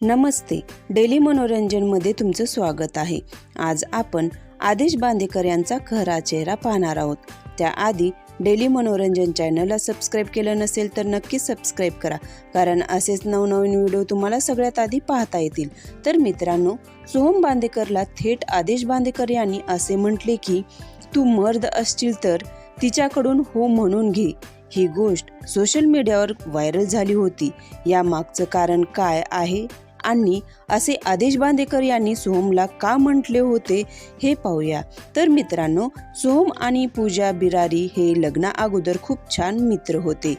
नमस्ते, daily मनोरंजनमध्ये तुमचं स्वागत आहे। आज आपण आदेश बांदेकर यांचा खरा चेहरा पाहणार आहोत। त्याआधी डेली मनोरंजन चॅनलला सबस्क्राइब केलं नसेल तर नक्की सबस्क्राइब करा, कारण असेच नवनवीन व्हिडिओ तुम्हाला सगळ्यात आधी पाहता येतील। तर मित्रांनो, सोहम बांदेकरला थेट आदेश बांदेकर यांनी असे म्हटले की तू मर्द असशील तर तिच्याकडून हो म्हणून घे। ही गोष्ट सोशल मीडियावर व्हायरल झाली होती। या मागचं कारण काय आहे आणि असे आदेश बांदेकर यांनी सोहमला का म्हटले होते हे पाहूया। तर मित्रांनो, सोहम आणि पूजा बिरारी हे लग्ना अगोदर खूप छान मित्र होते।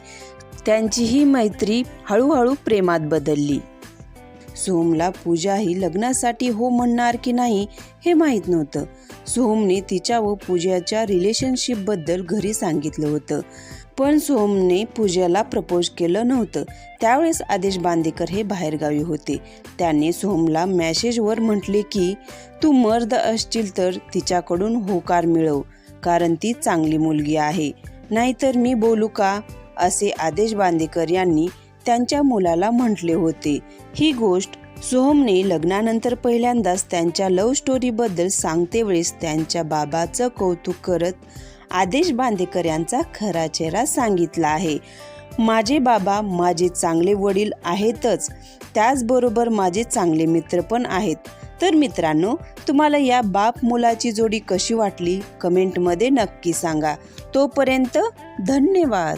त्यांची ही मैत्री हळूहळू प्रेमात बदलली। सोहमला पूजा ही लग्नासाठी हो म्हणणार की नाही हे माहीत नव्हतं। सोहमने तिच्या व पूजाच्या रिलेशनशिपबद्दल घरी सांगितलं होतं, पण सोहमने पूजाला प्रपोज केलं नव्हतं। त्यावेळेस आदेश बांदेकर हे बाहेरगावी होते। त्याने सोहमला मेसेजवर म्हटले की तू मर्द असशील तर तिच्याकडून होकार मिळव, कारण ती चांगली मुलगी आहे, नाहीतर मी बोलू का, असे आदेश बांदेकर यांनी त्यांच्या मुलाला म्हटले होते। ही गोष्ट सोहमने लग्नानंतर पहिल्यांदाच त्यांच्या लव्ह स्टोरीबद्दल सांगते वेळेस त्यांच्या बाबाचं कौतुक करत आदेश बांदेकर यांचा खरा चेहरा सांगितला आहे। माझे बाबा माझे चांगले वडील आहेतच, त्याचबरोबर माझे चांगले मित्र पण आहेत। तर मित्रांनो, तुम्हाला या बाप मुलाची जोडी कशी वाटली कमेंटमध्ये नक्की सांगा। तोपर्यंत धन्यवाद।